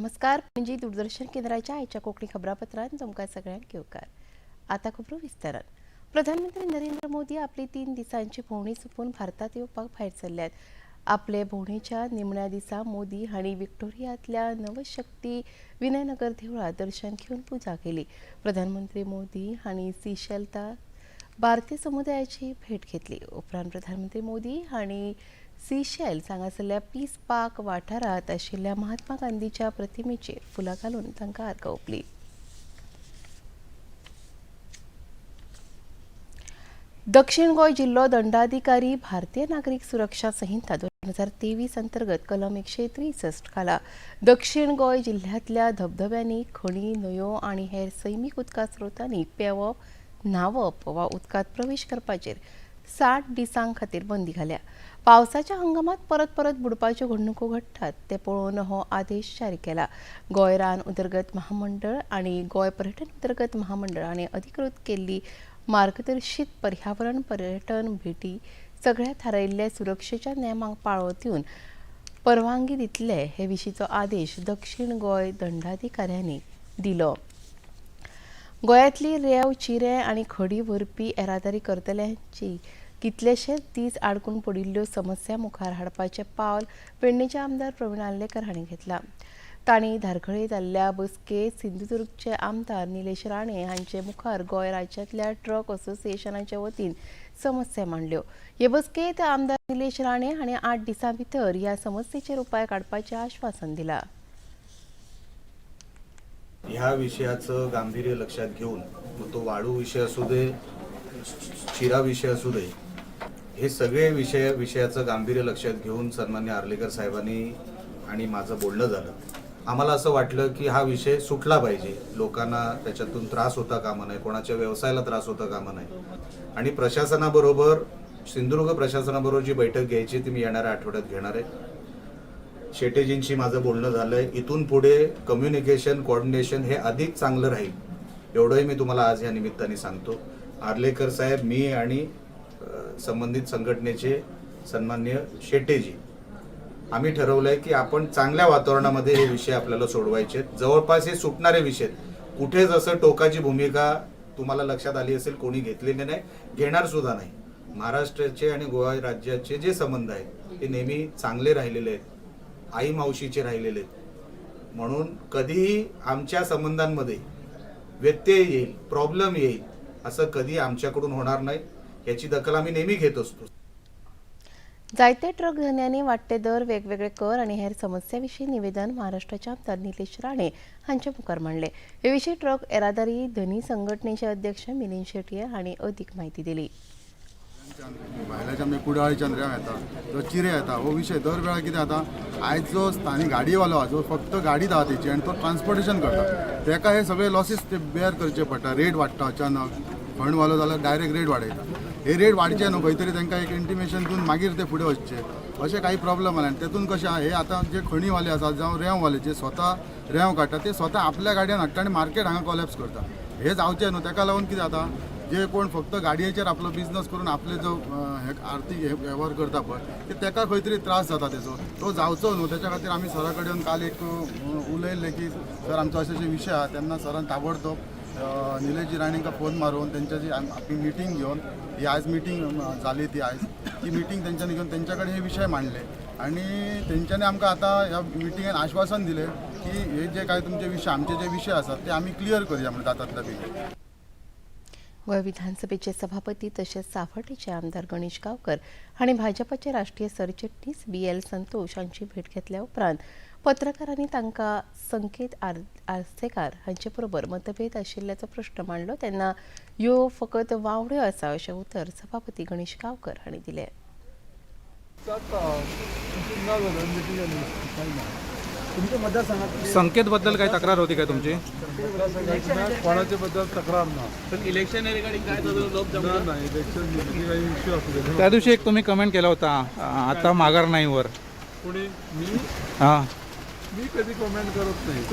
नमस्कार. पणजी दूरदर्शन केंद्राच्या आयच्या कोकणी खबरापत्रांत तुमकां सगळ्यांक येवकार. आता खबरो विस्तारान. प्रधानमंत्री नरेंद्र मोदी आपली 3 दिसांची भोंवडी सोंपून भारतात येवपाक भायर सरल्यात. आपले भोंवडेच्या निमण्या दिसा मोदी हांणी विक्टोरियांतल्या नवशक्ती विनयनगर देवळात दर्शन घेवन पुजा केली. प्रधानमंत्री मोदी हांणी सिशेल्सांत भारतीय समुदायाची भेट घेतली. उपरांत प्रधानमंत्री मोदी हांणी सिशेल्स हांगासरल्या पीस पार्क वाठारांत आशिल्ल्या महात्मा गांधीच्या प्रतिमेचेर फुलां घालून तांकां आर्गां ओंपली. दक्षिण गोंय जिल्लो दंडाधिकारी भारतीय नागरीक सुरक्षा संहिता 2023 अंतर्गत कलम 163 घाला. दक्षिण गोंय जिल्ह्यांतल्या धबधब्यांनी, खणी, न्हंयो आनी हेर सैमीक उदका स्रोतांनी पेंवप, न्हावप वा उदकांत प्रवेश करपाचेर 60 दिसां खातीर बंदी घाल्या. पावसाच्या हंगामात परत परत बुडपाच्यो घडणुको घडटात ते पळोवन हो आदेश जारी केला. गोंय रान उदरगत महामंडळ आनी गोंय पर्यटन उदरगत महामंडळ हांणी अधिकृत केल्ली मार्गदर्शीत पर्यावरण पर्यटन भेटी सगळ्या थारायिल्ल्या सुरक्षेच्या नेमांक पाळो दिवन परवानगी दितले हे विशींचो आदेश दक्षिण गोंय दंडाधिकाऱ्यांनी दिलो. गोंयांतली रेंव, चिरे आनी खडी व्हरपी येरादारी करतल्यांची कितलेशेच दीस आडकून पडिल्ल्यो समस्या मुखार हाडपाचें पावल पेडणेचे आमदार प्रवीण आर्लेकर हांणी घेतलां. तांणी धारखळे जाल्ल्या बसकेंत सिंधुदुर्गचे आमदार निलेश राणे हांचे मुखार गोंय राज्यांतल्या ट्रक असोसिएशनाचे वतीन समस्या मांडल्यो. हे बसकेंत आमदार निलेश राणे हांणी 8 दिसां भितर ह्या समस्येचेर उपाय काडपाचें आश्वासन दिलां. ह्या विषयाचं गांभीर्य लक्षात घेऊन तो वाळू विषय असू दे, चिरा विषय असू दे, हे सगळे विषयाचं गांभीर्य लक्षात घेऊन सन्मान्य आर्लेकर साहेबांनी आणि माझं बोलणं झालं. आम्हाला असं वाटलं की हा विषय सुटला पाहिजे. लोकांना त्याच्यातून त्रास होता कामा नये, कोणाच्या व्यवसायाला त्रास होता कामा नये. आणि प्रशासनाबरोबर, सिंधुदुर्ग प्रशासनाबरोबर जी बैठक घ्यायची ती मी येणाऱ्या आठवड्यात घेणार आहे. शेटेजींशी माझं बोलणं झालंय. इथून पुढे कम्युनिकेशन, कोऑर्डिनेशन हे अधिक चांगलं राहील एवढंही मी तुम्हाला आज या निमित्ताने सांगतो. आर्लेकर साहेब, मी आणि संबंधित संघटनेचे सन्मान्य शेटेजी आम्ही ठरवलंय की आपण चांगल्या वातावरणामध्ये हे विषय आपल्याला सोडवायचे. जवळपास हे सुटणारे विषय, कुठे जसं टोकाची भूमिका तुम्हाला लक्षात आली असेल कोणी घेतलेली नाही, घेणार सुद्धा नाही. महाराष्ट्राचे आणि गोवा राज्याचे जे संबंध आहेत ते नेहमी चांगले राहिलेले आहेत, आई मावशीचे राहिलेले आहेत. म्हणून कधीही आमच्या संबंधांमध्ये व्यत्यय येईल, प्रॉब्लेम येईल असं कधी आमच्याकडून होणार नाही. याची दखल आम्ही नेहमी घेत असतो. जायते ट्रक धन्यांनी वाडटे दर, वेगवेगळे कर आनी हेर समस्यांविशीं निवेदन महाराष्ट्राचे आमदार निलेश राणे हांचे मुखार मांडले. हे विशीं ट्रक येरादारी धनी संघटनेचे अध्यक्ष मिलिंद शेटये हांणी अदीक म्हायती दिली. भायल्याच्यान मागीर कुडाळच्यान रेंव येता, जो चिरे येता, हो विशय दर वेळा कितें जाता, आयज जो स्थानीक गाडयेवालो आहा, जो फक्त गाडी आहा तेची आनी तो ट्रान्सपोर्टेशन करता, ताका हे सगळे लॉसीस ते बेअर करचे पडटा. रेट वाडटा अचानक, फंडवालो जाल्यार डायरेक्ट रेट वाडयता. हे रेट वाडचे न्हू, खंय तरी तांकां एक इंटिमेशन दिवन मागीर ते फुडें वचचे, अशें काही प्रॉब्लेम आले. आनी तेतून कशें आहा, हे आतां जे खणीवाले आसात जावं रेंववाले जे स्वता रेंव काडटा ते स्वता आपल्या गाडयान हाडटा आनी मार्केट हांगा कॉलॅप्स करता. हे जावचें न्हू. ताका लागून कितें जाता, जे कोण फक्त गाडयेचेर आपलो बिझनस करून आपले जो आर्थीक वेव्हार करता पळय, ते ताका खंय तरी त्रास जाता तेचो, तो जावचो न्हू. त्याच्या खातीर आमी सरा कडेन काल एक उलयल्ले की सर आमचो अशे विशय आहा. तेन्ना सरान ताबडतोब निलेशजी राणेंका फोन मारून तेंच्याची आपली मिटींग घेवन, ही आयज मिटींग जाली ती आयज, ती मिटींग तेंच्यांनी घेवन तेंच्या कडेन हे विशय मांडले. आनी तेंच्यांनी आमकां आतां ह्या मिटिंगेन आश्वासन दिलें की हे जे काय तुमचे विशय, आमचे जे विशय आसात ते आमी क्लियर करया म्हणजे जातातले बेगीन. गोंय विधानसभेचे सभापती तशेंच सांवड्डेचे आमदार गणेश गांवकर हांणी भाजपाचे राष्ट्रीय सरचिटणीस BL संतोष हांची भेट घेतल्या उपरांत पत्रकारांनी तांकां संकेत आर्सेकार हांचे बरोबर मतभेद आशिल्ल्याचो प्रश्न मांडलो तेन्ना ह्यो फकत वावड्यो आसा अशें उतर सभापती गणेश गांवकर हांणी दिलें. संकेत बद्दल काही तक्रार होती काय तुमची? कोणाच्या बद्दल तक्रार ना, पण इलेक्शन रिगार्डिंग काय लोक नाही, इलेक्शन काही इश्यू असू दे. त्या दिवशी एक तुम्ही कमेंट केला होता आता माघार नाही वर. कोणी मी कधी कमेंट करत नाही.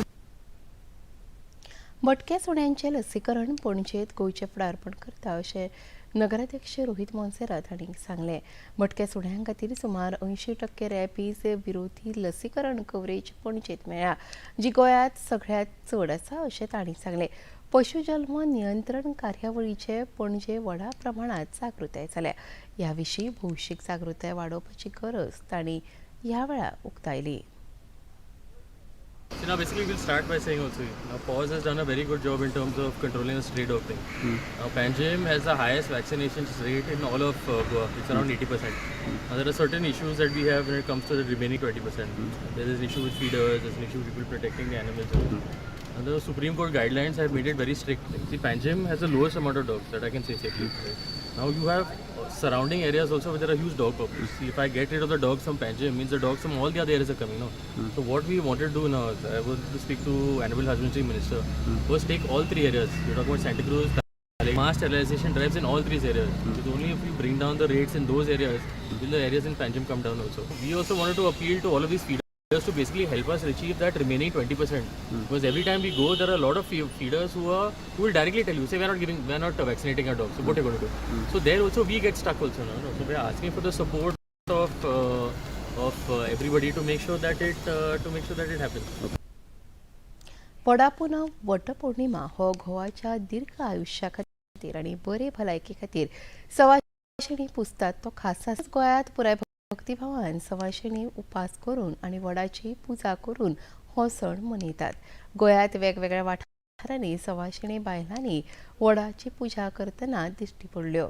भटक्या सुण्यांचे लसीकरण पणजेत गोंयचे फुडारपण करता अशें नगराध्यक्ष रोहित मोन्सेरात हांणी सांगले. भटक्या सुण्यांक खातीर सुमार 80% रॅबीज विरोधी लसीकरण कव्हरेज पणजेंत मेळ्ळा, जी गोंयांत सगळ्यांत चड आसा अशें तांणी सांगलें. पशुजल्म नियंत्रण कार्यावळीचे पणजे व्हडा प्रमाणात जागृताय जाल्या. ह्या विशीं भौशीक जागृताय वाडोवपाची गरज तांणी ह्या वेळार उक्तायली. So now basically we'll start by saying also, now PAWS has done a very good job in terms of controlling the stray dog thing. Now Panjim has the highest vaccination rate in all of Goa. It's around 80%. Now there are certain issues that we have when it comes to the remaining 20%. There is an issue with feeders, there's an issue with people protecting the animals. And the Supreme Court guidelines have made it very strict. See, Panjim has the lowest amount of dogs, that I can say safely. Right? Now you have surrounding areas also where there are huge dog populations. See, if I get rid of the dogs from Panjim, means the dogs from all the other areas are coming, no? So what we wanted to do now, is I was to speak to Animal Husbandry Minister, was take all three areas. You're talking about Santa Cruz, mass sterilization drives in all three areas. Because only if we bring down the rates in those areas, will the areas in Panjim come down also. We also wanted to appeal to all of these feeders to basically help us achieve that remaining 20%. Because every time we go, there are a lot of feeders who will directly tell you, say we're not vaccinating our dogs. So what are you going to do? So there also we get stuck also. No? So we're asking for the support of everybody to make sure that it happens. वडापूनव Vat Purnima हो गोवाच्या दीर्घ आयुष्या खातीर आनी बरे भलायके खातीर सवाशिणी पुजतात तो खास आसा. गोंयांत पुराय भक्तिभावान सवाशिणी उपास करून आनी वडाची पुजा करून हो सण मनयतात. गोंयांत वेगवेगळ्या वाठारांनी सवाशिणी बायलांनी वडाची पुजा करतना दिश्टी पडल्यो.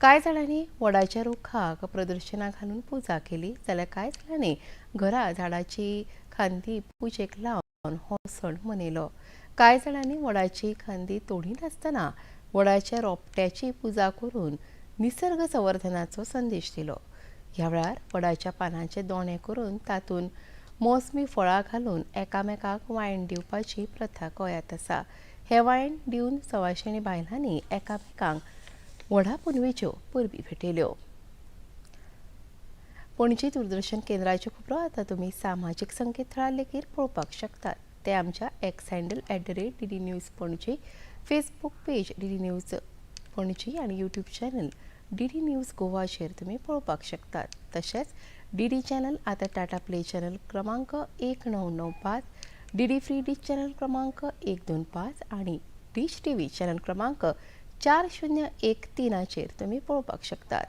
कांय जाणांनी वडाच्या रुखाक प्रदर्शनां घालून पुजा केली, जाल्यार कांय जाणांनी घरा झाडाची खांदी पुजेक लावन हो सण मनयलो. कांय जाणांनी वडाची खांदी तोडिनासतना वडाच्या रोपट्याची पुजा करून निसर्ग संवर्धनाचो संदेश दिलो. ह्या वेळार वडाच्या पानांचे दोणे करून तातूंत मोसमी फळां घालून एकामेकाक वायन दिवपाची प्रथा गोंयांत आसा. हे वायन दिवन सवाशिणी बायलांनी एकामेकांक व्हडा पुनवेच्यो परबी भेटयल्यो. पणजी दूरदर्शन केंद्राच्यो खबरो आतां तुमी सामाजीक संकेतथळार लेगीत पळोवपाक शकतात. ते आमच्या x handle @DD news Panaji, Facebook page DD news Panaji आनी यूट्यूब चॅनल DD न्यूज गोवाचेर तुमी पळोवपाक शकतात. तशेंच DD चॅनल आतां टाटा प्ले चॅनल क्रमांक 1995, DD फ्री डिश चॅनल क्रमांक 125 आनी डिश TV चॅनल क्रमांक 4013चेर तुमी पळोवपाक शकतात.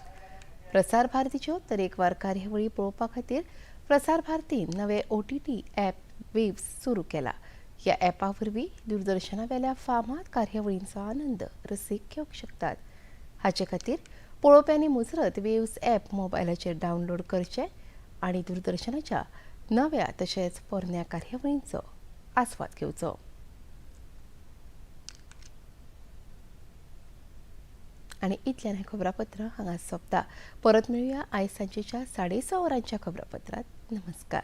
प्रसार भारतीच्यो तरेकवार कार्यावळी पळोवपा खातीर प्रसार भारतीन नवे OTT ॲप वेव्स सुरू केला. ह्या ॲपा वरवीं दूरदर्शना वेल्या फामाद कार्यावळींचो आनंद रसीक घेवंक शकतात. हाचे खातीर पळोवप्यांनी मुजरत वेव्स ॲप मोबायलाचेर डावनलोड करचें आनी दूरदर्शनाच्या नव्या तशेंच पोरन्या कार्यावळींचो आस्वाद घेवचो. आनी इतल्यान हें खबरापत्र हांगा सोंपता. परत मेळुया आयज सांजेच्या 6:30 वरांच्या खबरापत्रांत. नमस्कार.